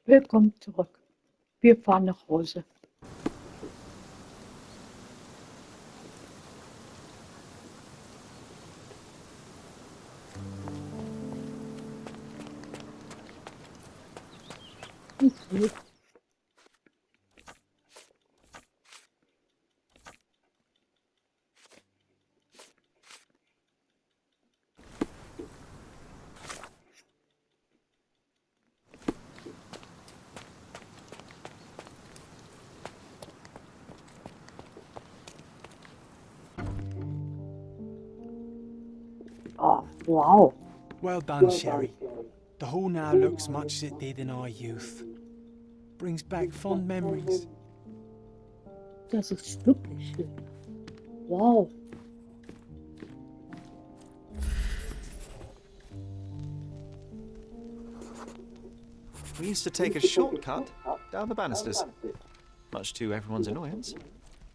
Willkommen zurück. Wir fahren nach Hause. Okay. Oh, wow. Well done, Sherry. The hall now looks much as it did in our youth. Brings back fond memories. Das ist wirklich schön. Wow. We used to take a shortcut down the banisters, much to everyone's annoyance.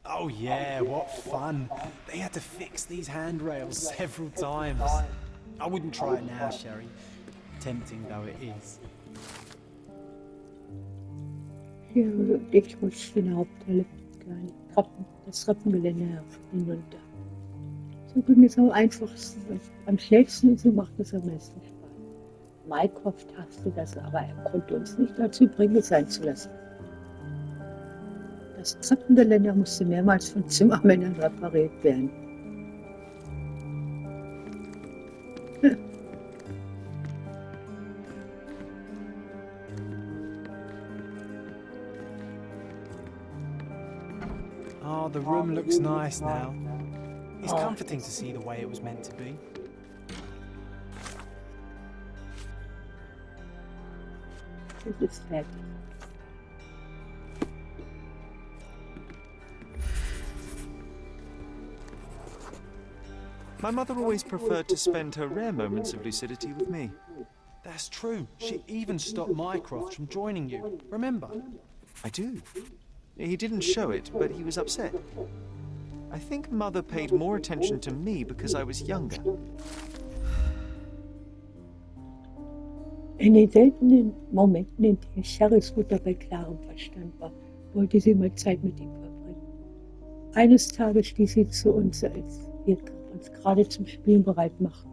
Oh yeah, what fun. They had to fix these handrails several times. I wouldn't try it now, Sherry. Tempting though it is. Hier würde ich rutsche den Hauptteil das Treppengelände hinunter. So ging es am einfachsten und am schnellsten und so macht es am meisten Spaß. Mycroft hasste das, aber er konnte uns nicht dazu bringen, es sein zu lassen. Das Treppengeländer musste mehrmals von Zimmermännern repariert werden. Oh, the room looks nice now. It's comforting to see the way it was meant to be. Es ist fertig. My mother always preferred to spend her rare moments of lucidity with me. That's true. She even stopped Mycroft from joining you. Remember? I do. He didn't show it, but he was upset. I think Mother paid more attention to me because I was younger. In den seltenen Momenten, in denen Sherrys Mutter bei klarem Verstand war, wollte sie mal Zeit mit ihm verbringen. Eines Tages stieß sie zu uns, als wir uns gerade zum Spielen bereit machten,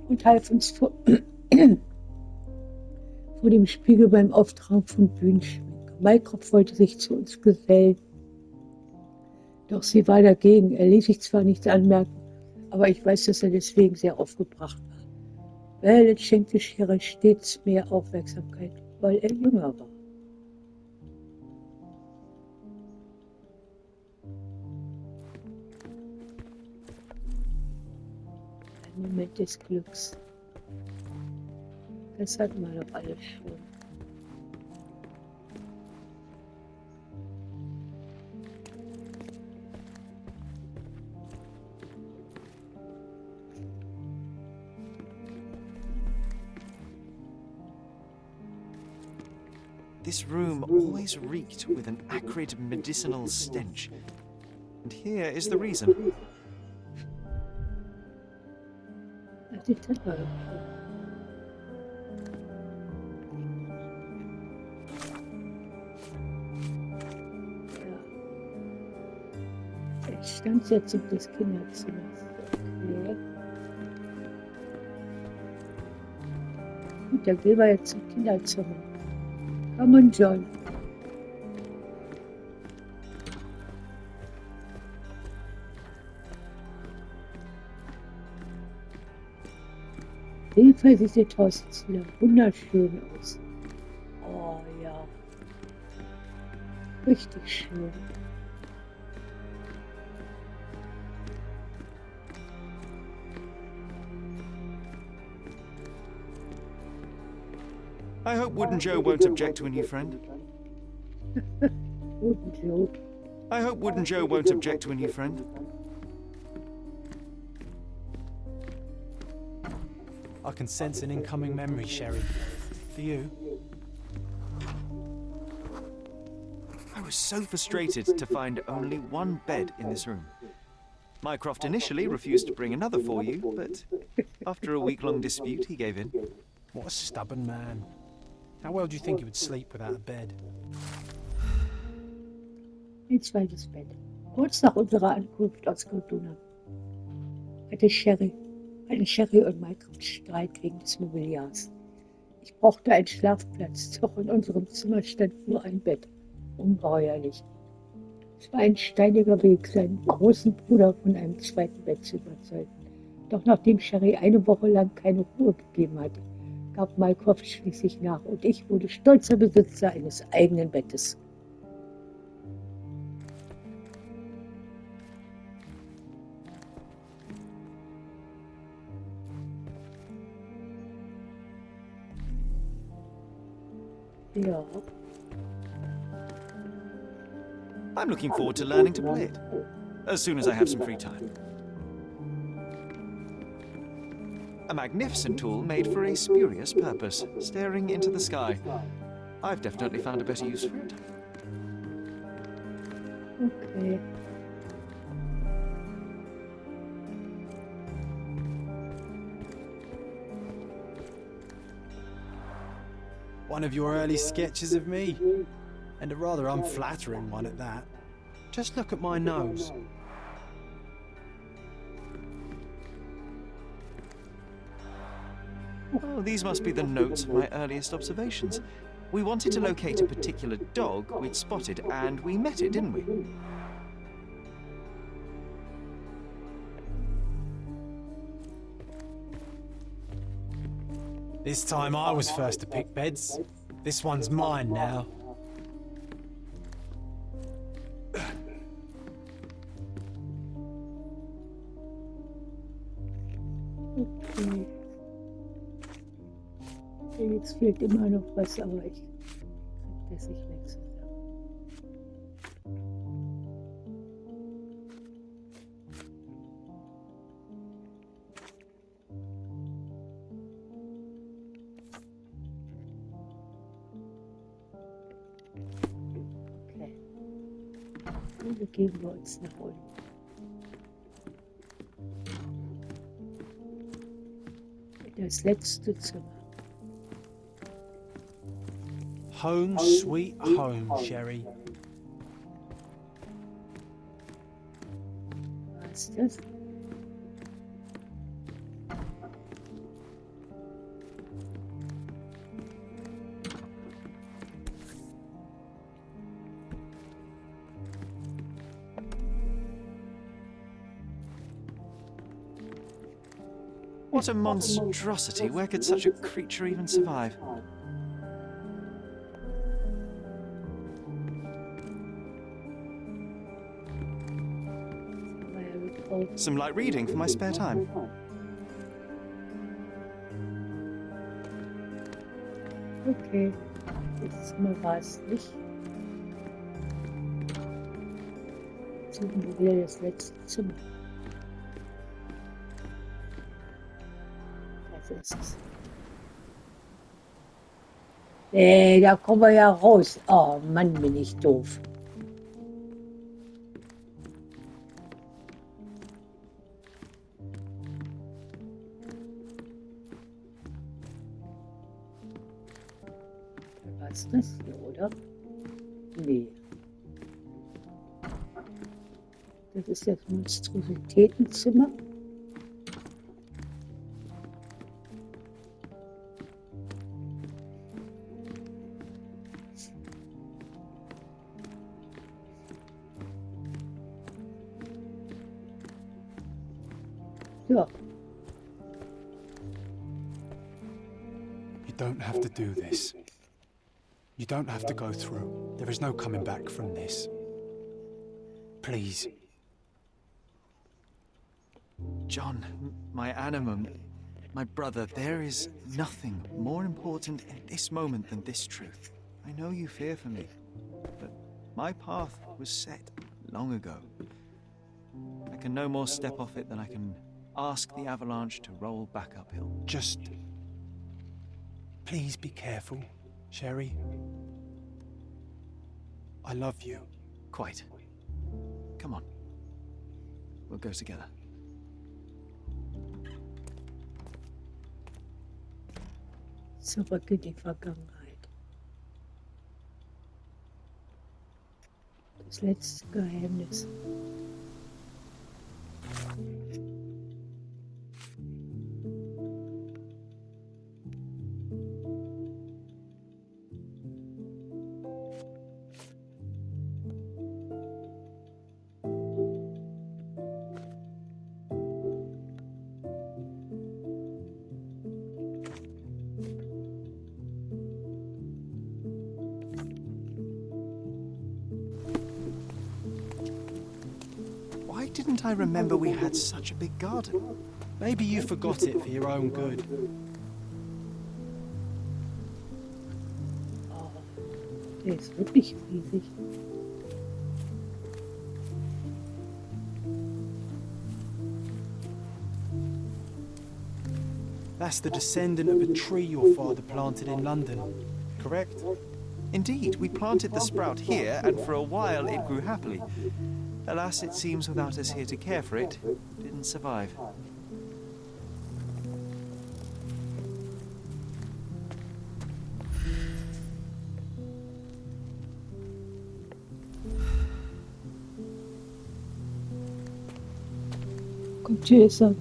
und half uns vor dem Spiegel beim Auftragen von Bühnenschminke. Mycroft wollte sich zu uns gesellen, doch sie war dagegen. Er ließ sich zwar nichts anmerken, aber ich weiß, dass er deswegen sehr aufgebracht war. Violet schenkte Sherry stets mehr Aufmerksamkeit, weil er jünger war. Ein Moment des Glücks. Das hatten wir doch alles schon. This room always reeked with an acrid medicinal stench. And here is the reason. Die Treppe. Ja. Instandsetzung des Kinderzimmers. Okay. Gut, dann gehen wir jetzt zum Kinderzimmer. Komm on, John. Jedenfalls sieht das Haus jetzt wieder wunderschön aus. Oh ja. Richtig schön. I hope Wooden Joe won't object to a new friend. Wooden Joe. I hope Wooden Joe won't object to a new friend. I can sense an incoming memory, Sherry. For you? I was so frustrated to find only one bed in this room. Mycroft initially refused to bring another for you, but after a week-long dispute, he gave in. What a stubborn man. How well do you think you would sleep without a bed? Ein zweites Bett. Kurz nach unserer Ankunft aus Cortuna hatten Sherry und Mycroft Streit wegen des Mobiliars. Ich brauchte einen Schlafplatz, doch in unserem Zimmer stand nur ein Bett. Ungeheuerlich. Es war ein steiniger Weg, seinen großen Bruder von einem zweiten Bett zu überzeugen. Doch nachdem Sherry eine Woche lang keine Ruhe gegeben hatte, gab Mycroft schließlich nach und ich wurde stolzer Besitzer eines eigenen Bettes. Ja. I'm looking forward to learning to play it, as soon as I have some free time. A magnificent tool made for a spurious purpose, staring into the sky. I've definitely found a better use for it. Okay. One of your early sketches of me. And a rather unflattering one at that. Just look at my nose. Oh, these must be the notes of my earliest observations. We wanted to locate a particular dog we'd spotted, and we met it, didn't we? This time I was first to pick beds. This one's mine now. Okay. Jetzt fehlt immer noch was, aber ich krieg das nicht mehr zusammen. Okay. Und begeben wir uns nach unten. Das letzte Zimmer. Home sweet home, Sherry. Was ist das? What a monstrosity! Where could such a creature even survive? Some light reading for my spare time. Okay, das Zimmer war es nicht. Suchen wir wieder das letzte Zimmer. Das ist es. Da kommen wir ja raus. Oh Mann, bin ich doof. Was ist das hier, oder? Nee. Das ist das Monstrositätenzimmer. Ja. You don't have to do this. You don't have to go through. There is no coming back from this. Please. John, my animum, my brother, there is nothing more important in this moment than this truth. I know you fear for me, but my path was set long ago. I can no more step off it than I can ask the avalanche to roll back uphill. Just... please be careful, Sherry. I love you. Quite. Come on. We'll go together. Zurück in die Vergangenheit. Das letzte Geheimnis. Why didn't I remember we had such a big garden? Maybe you forgot it for your own good. Oh, der ist wirklich riesig. That's the descendant of a tree your father planted in London, correct? Indeed, we planted the sprout here, and for a while it grew happily. Alas, it seems without us here to care for it, didn't survive. Guck, hier ist so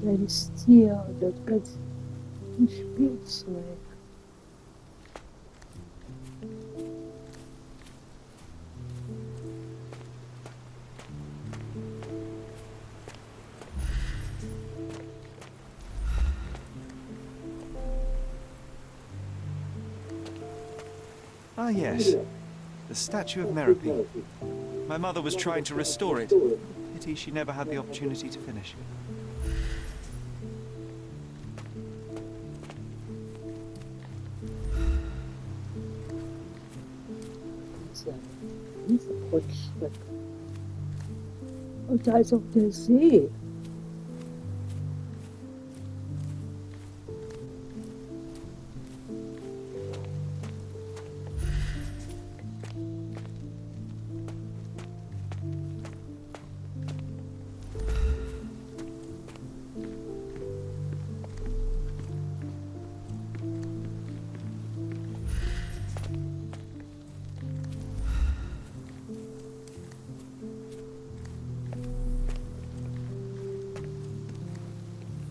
kleines Tier und das ganz ein Spielzeug. Ah, yes. The statue of Merope. My mother was trying to restore it. Pity she never had the opportunity to finish. Das ist ja ein Riesenrutschstück. Und da ist auch der See.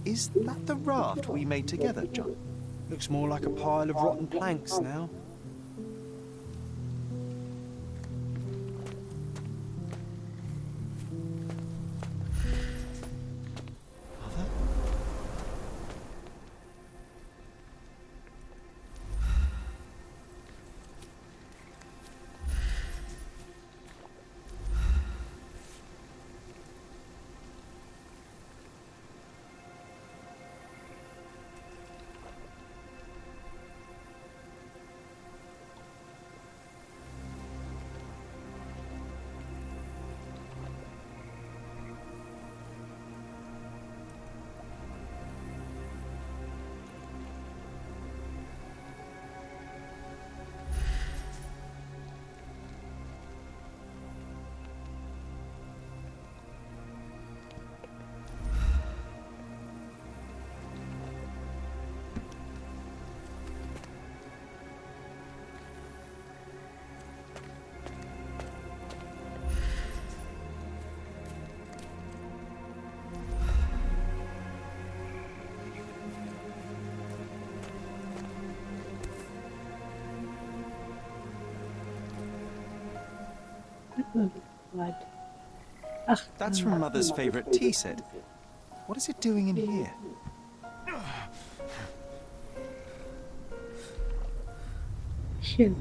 Is that the raft we made together, John? Looks more like a pile of rotten planks now. Mother? What? Ach, That's from Mother's favorite tea set. What is it doing in here? schön.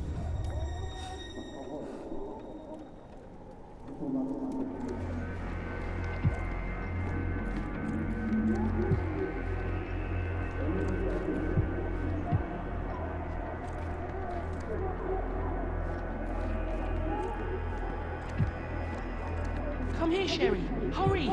Come here, Sherry. Hurry!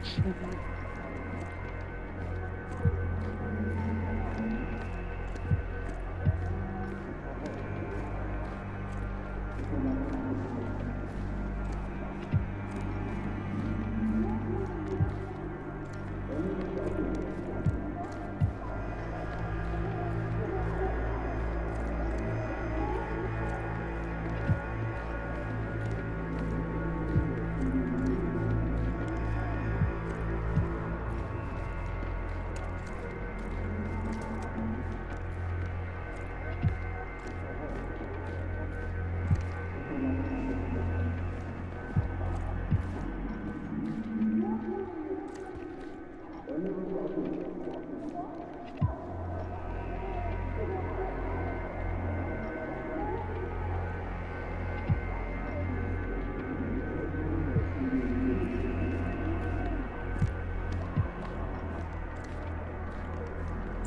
Sherlock.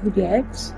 Und jetzt?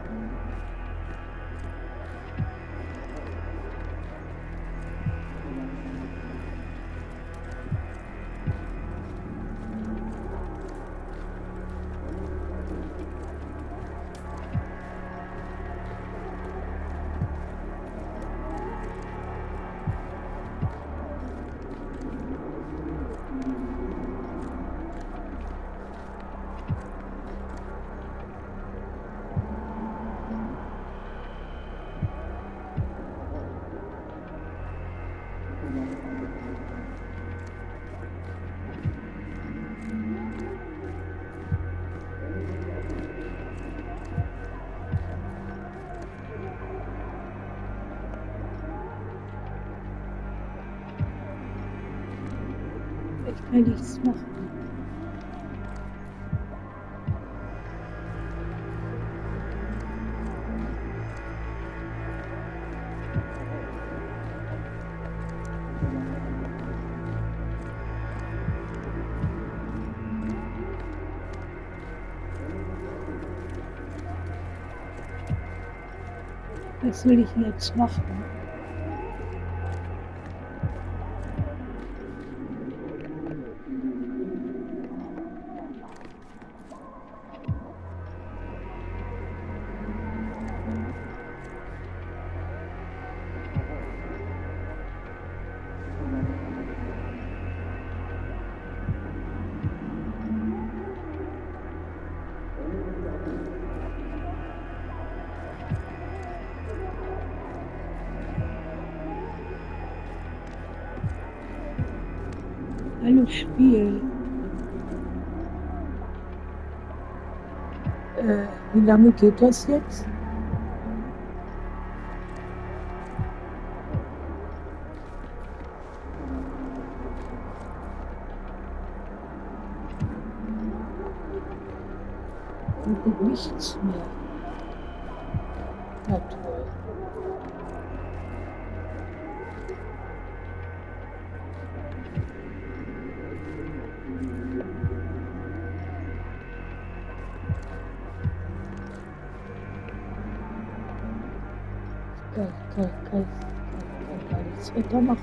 Ich kann nichts machen. Was will ich jetzt machen? Hallo Spiel. Wie lange geht das jetzt? Und nichts mehr. Na toll. Kann gar nichts weitermachen.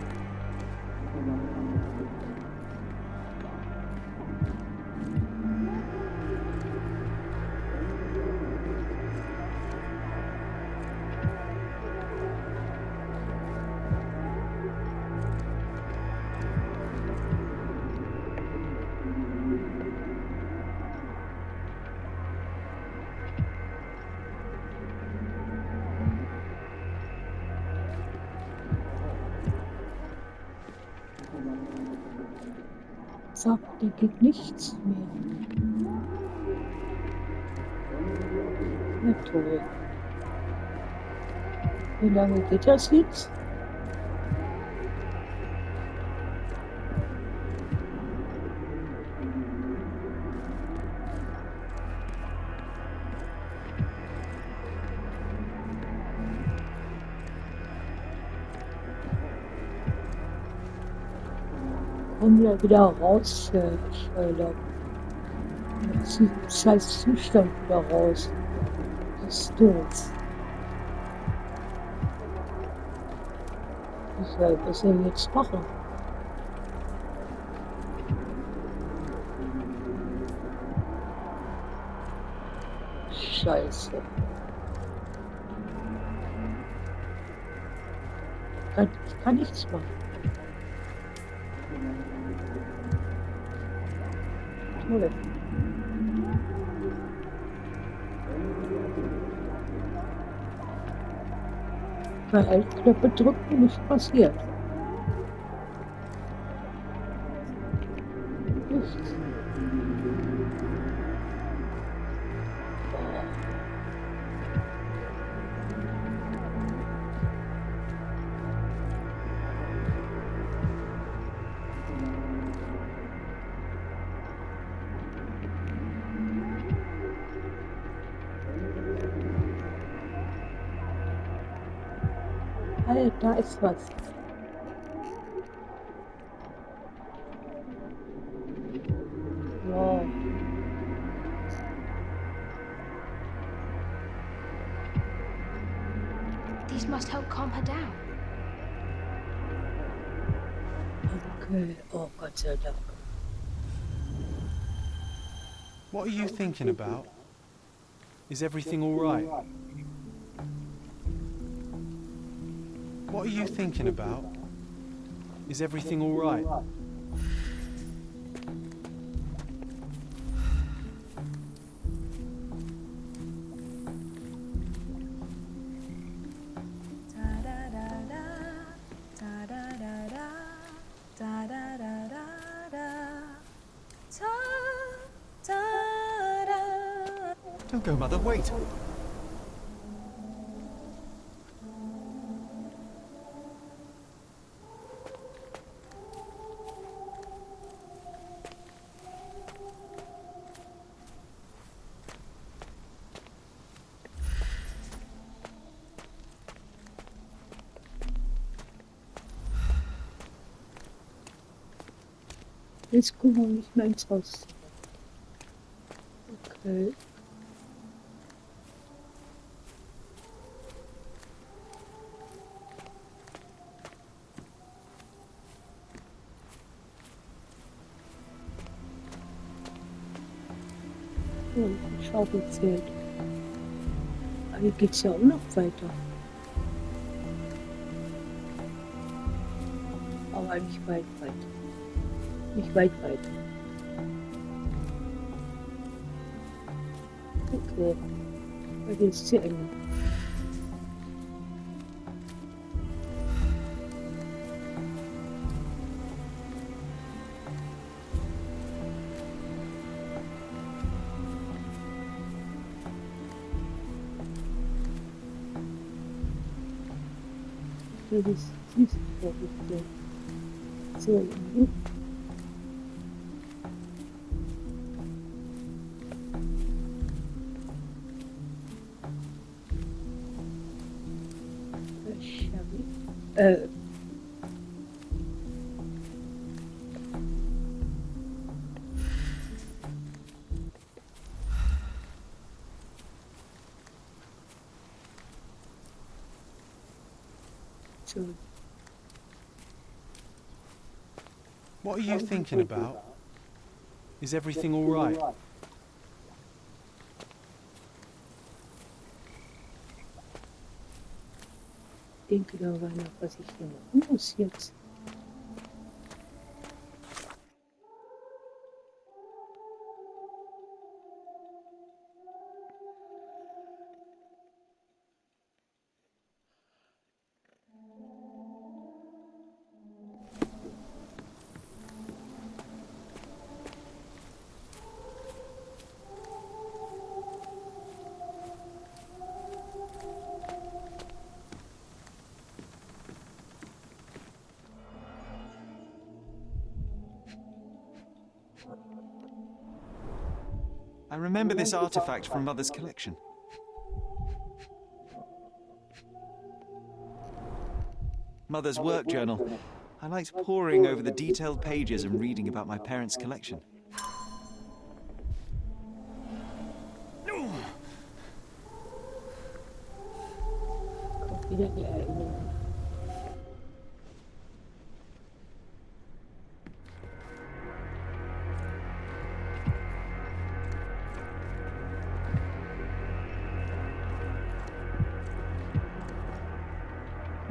Sagt, da geht nichts mehr. Na toll. Wie lange geht das jetzt? Komm ja wieder raus, Sherlock. Aus dem scheiß Zustand wieder raus. Das ist doof. Was soll ich jetzt machen? Scheiße. Ich kann nichts machen. Toll. Bei Altknöpfe drücken nichts passiert. Nichts. Halt, da ist was. Wow. These must help calm her down. Okay. Oh Gott sei Dank. What are you thinking about? Is everything all right? What are you thinking about? Is everything all right? Don't go, Mother, wait! Jetzt gucken wir nicht mehr ins Haus. Okay. Oh, die Schaufel zählt. Aber hier geht's ja auch noch weiter. Aber nicht weit. Nicht weit. Okay. Weil hier ist zu Ende. Das ist süß, so. So. What are you thinking about? Is everything all right? Ich denke darüber nach, was ich hier machen muss jetzt. I remember this artifact from Mother's collection. Mother's work journal. I liked poring over the detailed pages and reading about my parents' collection. Kommt wieder die Erinnerung.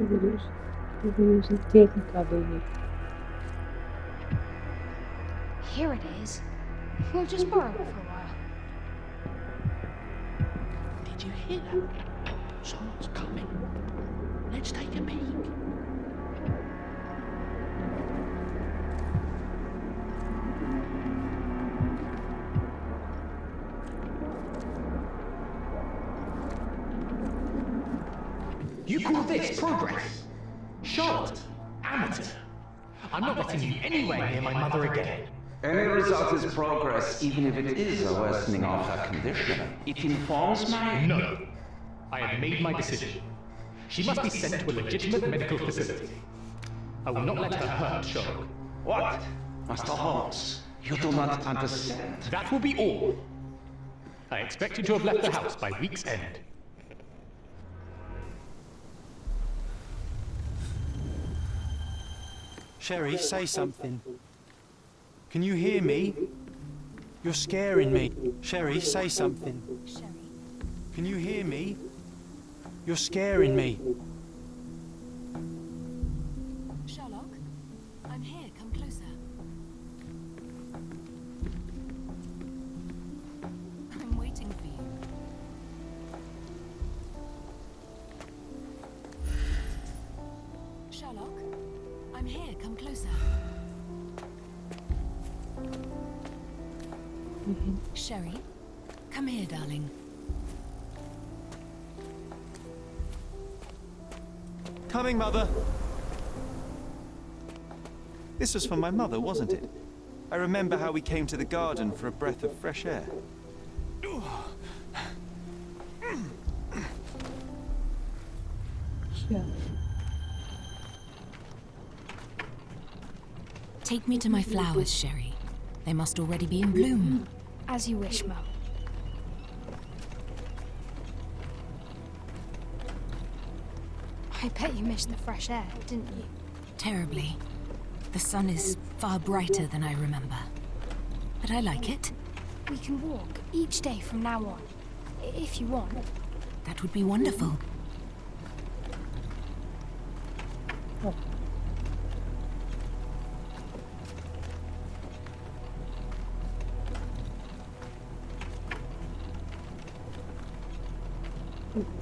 Kuriositätenkabinett. Here it is. We'll just borrow it for a while. Did you hear that? Someone's coming. Let's take a peek. You call this progress? Charlotte, amateur. I'm not letting you anywhere near my mother again. Any result is progress, even if it is a worsening of her condition. It informs my... No. I have made my decision. She must be sent to a legitimate medical facility. I will not let her hurt Sherlock. What? Master Holmes, you do not understand. That will be all. I expect you to have left the house by week's end. Sherry, say something. Can you hear me? You're scaring me. Sherry, say something. Sherry. Can you hear me? You're scaring me. Sherlock, I'm here. Come closer. I'm waiting for you. Sherlock, I'm here. Come closer. Sherry, come here, darling. Coming, Mother. This was for my mother, wasn't it? I remember how we came to the garden for a breath of fresh air. Ja. Take me to my flowers, Sherry. They must already be in bloom. As you wish, Mo. I bet you missed the fresh air, didn't you? Terribly. The sun is far brighter than I remember. But I like it. We can walk each day from now on, if you want. That would be wonderful.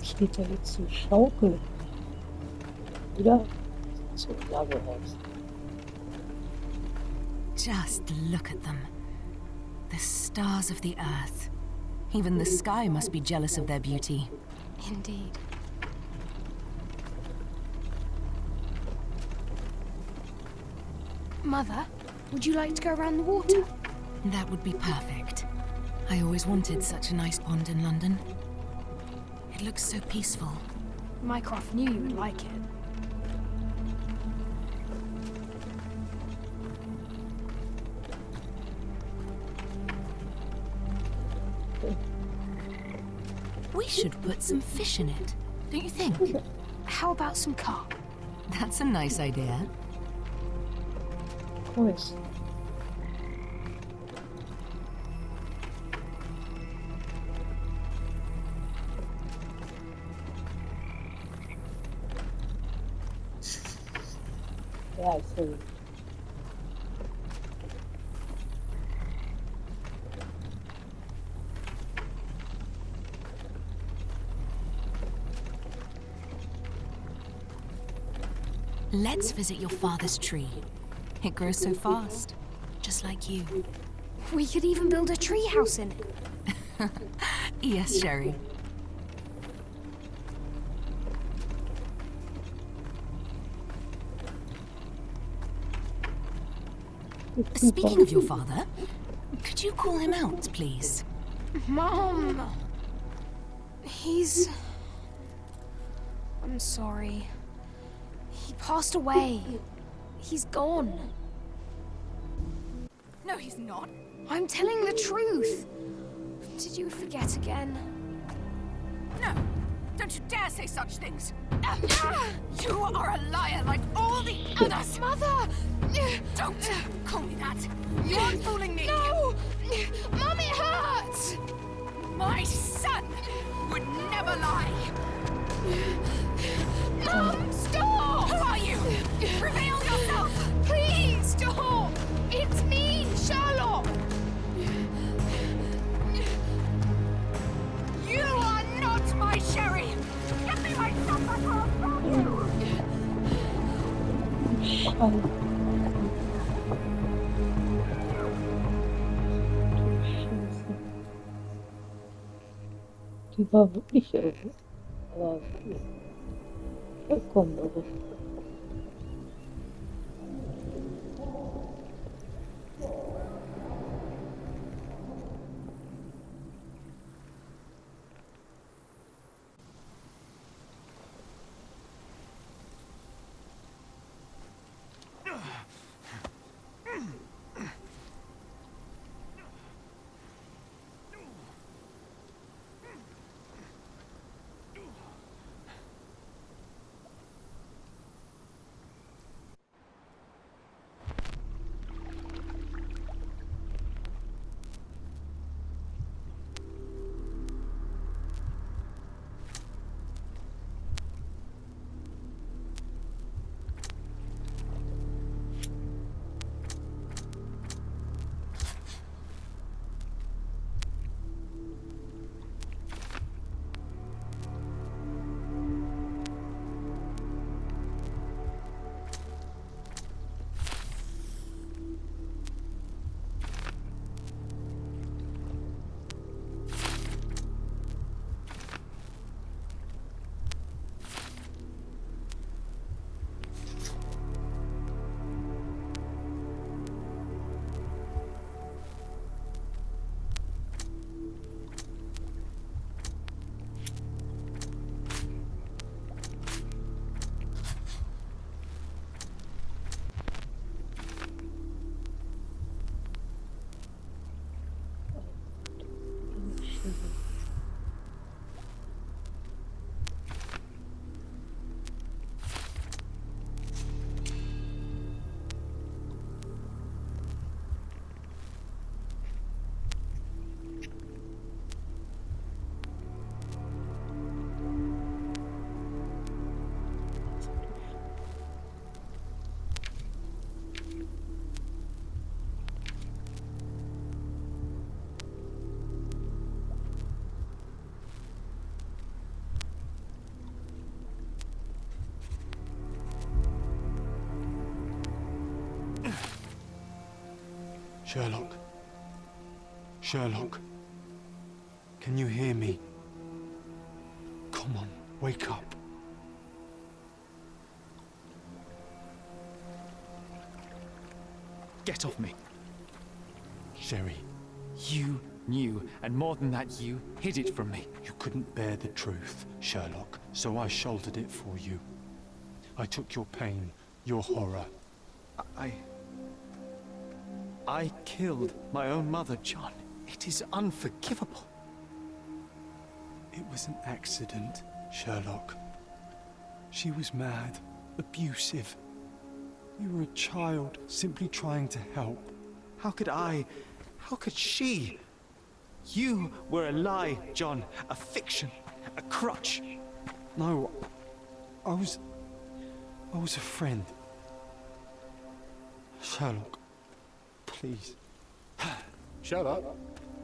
Steht da jetzt so Schaukel? Oder? So lange aus. Just look at them. The stars of the earth. Even the sky must be jealous of their beauty. Indeed. Mother, would you like to go around the water? That would be perfect. I always wanted such a nice pond in London. It looks so peaceful. Mycroft knew you would like it. We should put some fish in it, don't you think? How about some carp? That's a nice idea. Of course. Ja, ich sehe. Let's visit your father's tree. It grows so fast, just like you. We could even build a tree house in it. Yes, Sherry. Speaking of your father, could you call him out, please? Mom! He's... I'm sorry. He passed away. He's gone. No, he's not. I'm telling the truth. Did you forget again? No, don't you dare say such things. You are a liar like all the others. Mother! Don't call me that. You're fooling me. No! Mom, it hurts! My son would never lie. Mom, stop! me, Sherry! Get me my supper! Scheiße. Die war wirklich irre. Aber vollkommen irre. Sherlock. Sherlock. Can you hear me? Come on, wake up. Get off me. Sherry, You knew, and more than that, you hid it from me. you couldn't bear the truth, Sherlock, so I shouldered it for you. I took your pain, your horror. I killed my own mother, John. It is unforgivable. It was an accident, Sherlock. She was mad, abusive. You were a child, simply trying to help. How could I? How could she? You were a lie, John. A fiction. A crutch. No, I was a friend. Sherlock, please. Sherlock,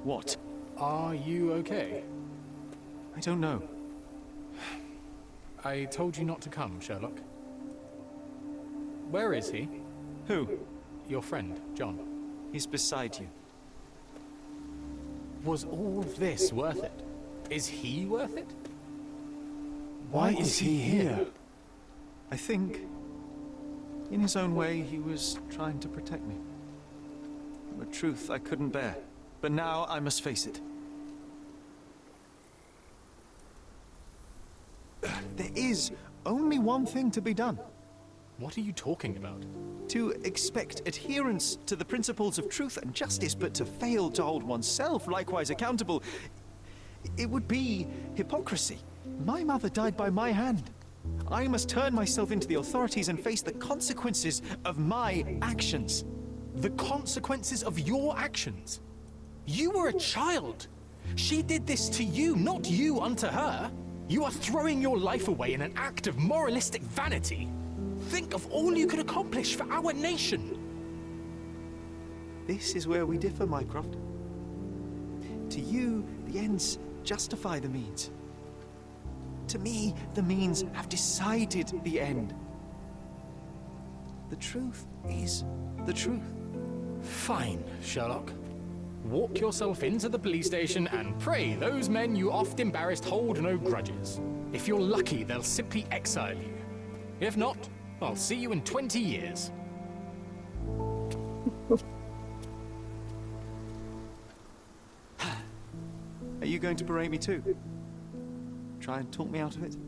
What? are you okay? I don't know. I told you not to come, Sherlock. Where is he? Who? Your friend, John. He's beside you. Was all this worth it? Is he worth it? Why is he here? I think, in his own way, he was trying to protect me. A truth I couldn't bear. But now I must face it. There is only one thing to be done. What are you talking about? To expect adherence to the principles of truth and justice, but to fail to hold oneself likewise accountable, it would be hypocrisy. My mother died by my hand. I must turn myself into the authorities and face the consequences of my actions. The consequences of your actions? You were a child. She did this to you, not you unto her. You are throwing your life away in an act of moralistic vanity. Think of all you could accomplish for our nation. This is where we differ, Mycroft. To you, the ends justify the means. To me, the means have decided the end. The truth is the truth. Fine, Sherlock. Walk yourself into the police station and pray those men you oft embarrassed hold no grudges. If you're lucky, they'll simply exile you. If not, I'll see you in 20 years. Are you going to berate me too? Try and talk me out of it?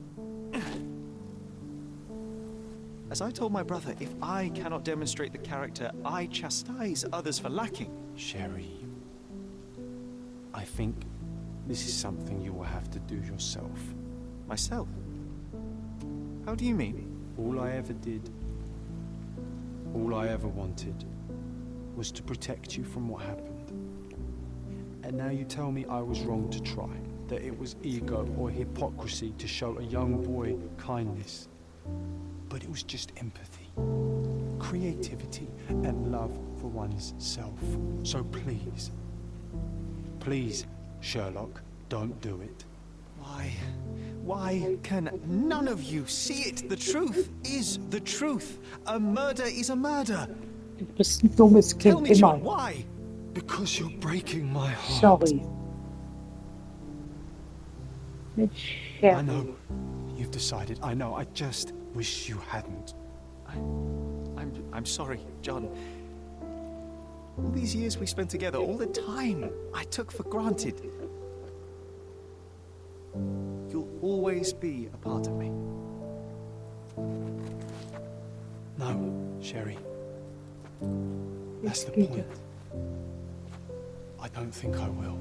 As I told my brother, if I cannot demonstrate the character I chastise others for lacking... Sherry, I think this is something you will have to do yourself. Myself? How do you mean? All I ever did, all I ever wanted, was to protect you from what happened. And now you tell me I was wrong to try, that it was ego or hypocrisy to show a young boy kindness. But it was just empathy, creativity, and love for one's self. So please, please, Sherlock, don't do it. Why can none of you see it? The truth is the truth. A murder is a murder. Du bist ein dummes Tell Kind, me, immer. John, why? Because you're breaking my heart. Sorry. Mit I Sherry. know you've decided. I know. I just wish you hadn't. I'm sorry, John. All these years we spent together, all the time I took for granted. You'll always be a part of me. No, Sherry. That's the Jetzt geht point. I don't think I will.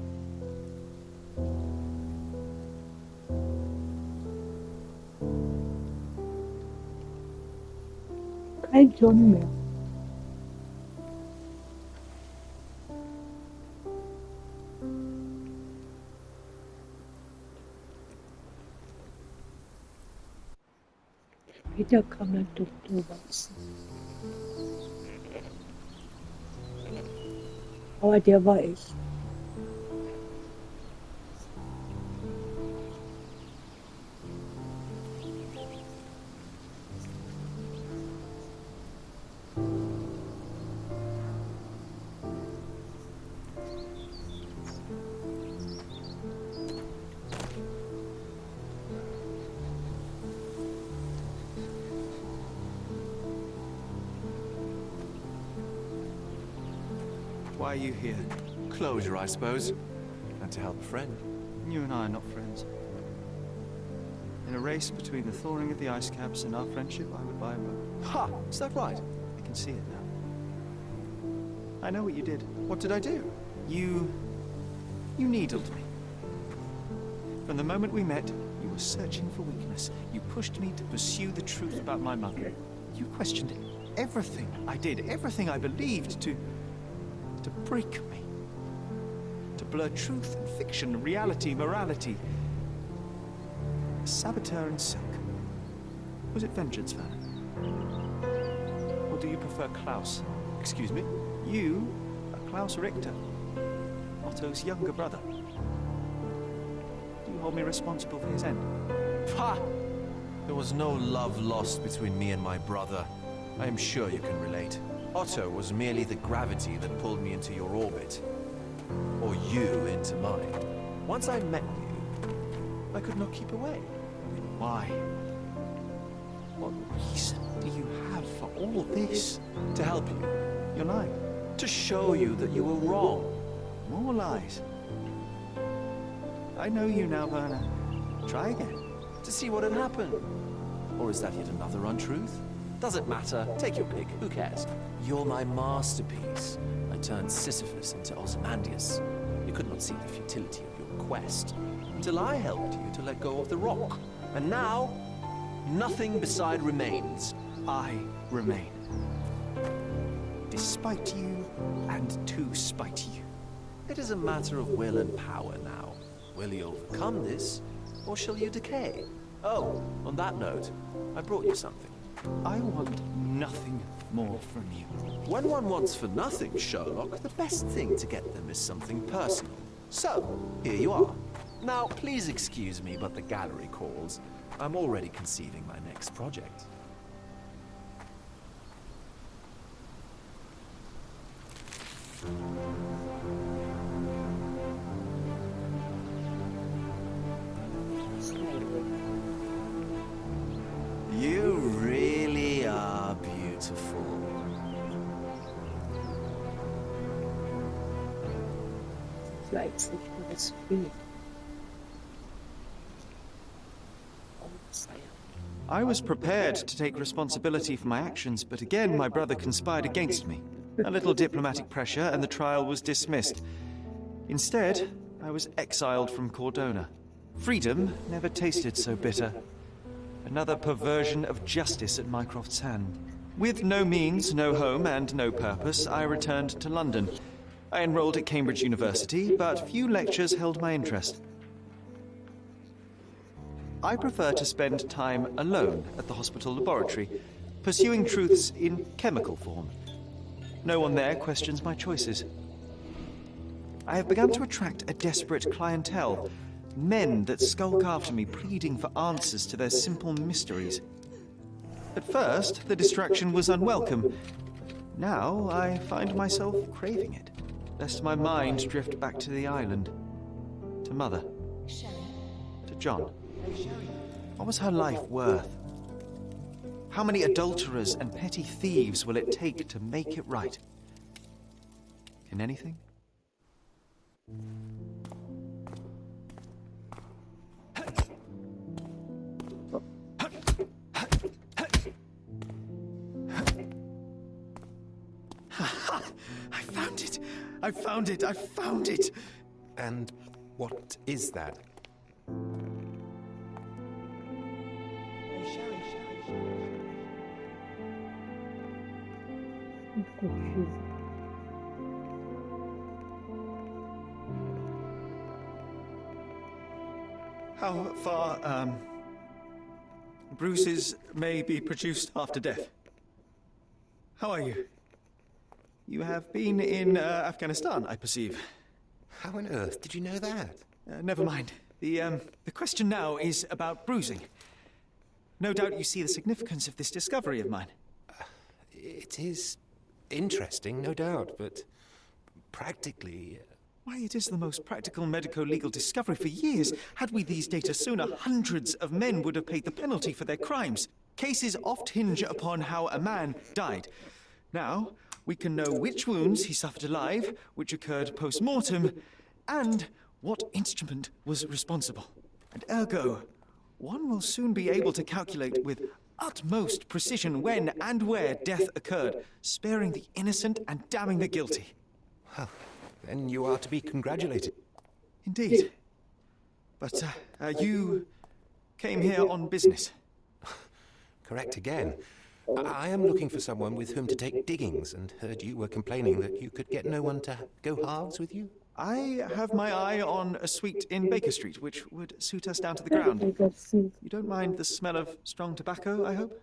Kein John mehr. Später kam dann Dr. Watson. Aber der war ich. Why are you here? Closure, I suppose. And to help a friend. You and I are not friends. In a race between the thawing of the ice caps and our friendship, I would buy a boat. Ha! Is that right? I can see it now. I know what you did. What did I do? You needled me. From the moment we met, you were searching for weakness. You pushed me to pursue the truth about my mother. You questioned everything I did, everything I believed, to break me. To blur truth and fiction, reality, morality. A saboteur in silk. Was it vengeance, Werner? Or do you prefer Klaus? Excuse me? You are Klaus Richter, Otto's younger brother. Do you hold me responsible for his end? Ha! There was no love lost between me and my brother. I am sure you can relate. Otto was merely the gravity that pulled me into your orbit. Or you into mine. Once I met you, I could not keep away. Why? What reason do you have for all this? To help you. You're lying. To show you that you were wrong. More lies. I know you now, Werner. Try again. To see what had happened. Or is that yet another untruth? Doesn't matter. Take your pick. Who cares? You're my masterpiece. I turned Sisyphus into Ozymandias. You could not see the futility of your quest until I helped you to let go of the rock. And now, nothing beside remains. I remain. Despite you and to spite you. It is a matter of will and power now. Will you overcome this, or shall you decay? Oh, on that note, I brought you something. I want nothing more from you. When one wants for nothing, Sherlock, the best thing to get them is something personal. So, here you are. Now, please excuse me, but the gallery calls. I'm already conceiving my next project. You really are beautiful. Vielleicht nicht nur das Bild. Oh, Sire. I was prepared to take responsibility for my actions, but again my brother conspired against me. A little diplomatic pressure and the trial was dismissed. Instead, I was exiled from Cordona. Freedom never tasted so bitter. Another perversion of justice at Mycroft's hand. With no means, no home, and no purpose, I returned to London. I enrolled at Cambridge University, but few lectures held my interest. I prefer to spend time alone at the hospital laboratory, pursuing truths in chemical form. No one there questions my choices. I have begun to attract a desperate clientele, men that skulk after me, pleading for answers to their simple mysteries. At first, the distraction was unwelcome. Now, I find myself craving it, lest my mind drift back to the island, to Mother, to John. What was her life worth? How many adulterers and petty thieves will it take to make it right? Can anything? I found it! I found it! I found it! And what is that? I'm confused. How far, bruises may be produced after death? How are you? You have been in Afghanistan, I perceive. How on earth did you know that? Never mind. The question now is about bruising. No doubt you see the significance of this discovery of mine. It is interesting, no doubt, but practically... Why, it is the most practical medico-legal discovery for years. Had we these data sooner, hundreds of men would have paid the penalty for their crimes. Cases oft hinge upon how a man died. Now, we can know which wounds he suffered alive, which occurred post-mortem, and what instrument was responsible. And ergo, one will soon be able to calculate with utmost precision when and where death occurred, sparing the innocent and damning the guilty. Well, then you are to be congratulated. Indeed. But, you came here on business. Correct again. I am looking for someone with whom to take diggings, and heard you were complaining that you could get no one to go halves with you. I have my eye on a suite in Baker Street, which would suit us down to the ground. You don't mind the smell of strong tobacco, I hope?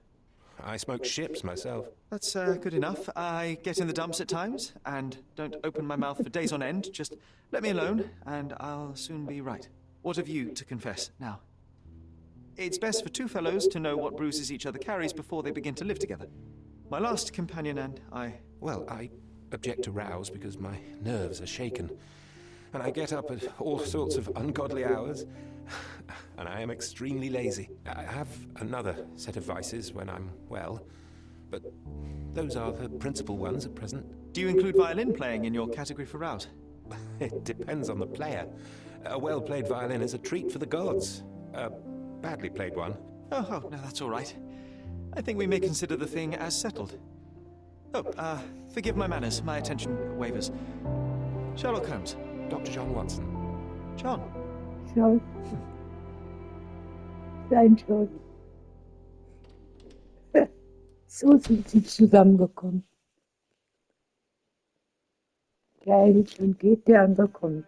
I smoke ships myself. That's good enough. I get in the dumps at times, and don't open my mouth for days on end. Just let me alone, and I'll soon be right. What have you to confess now? It's best for two fellows to know what bruises each other carries before they begin to live together. My last companion and I... Well, I object to rows because my nerves are shaken. And I get up at all sorts of ungodly hours. And I am extremely lazy. I have another set of vices when I'm well. But those are the principal ones at present. Do you include violin playing in your category for rout? It depends on the player. A well-played violin is a treat for the gods. A badly played one. Oh, no, that's all right. I think we may consider the thing as settled. Oh, forgive my manners. My attention wavers. Sherlock Holmes. Dr. John Watson. John. Schau. Sein John. So sind sie zusammengekommen. Der eine schon geht, der andere kommt.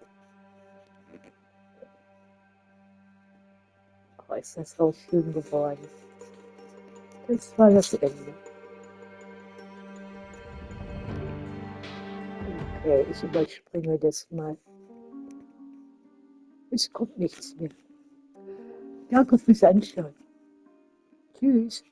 Oh, ist das Haus schön geworden. Das war das Ende. Okay, ich überspringe das mal. Es kommt nichts mehr. Danke fürs Anschauen. Tschüss.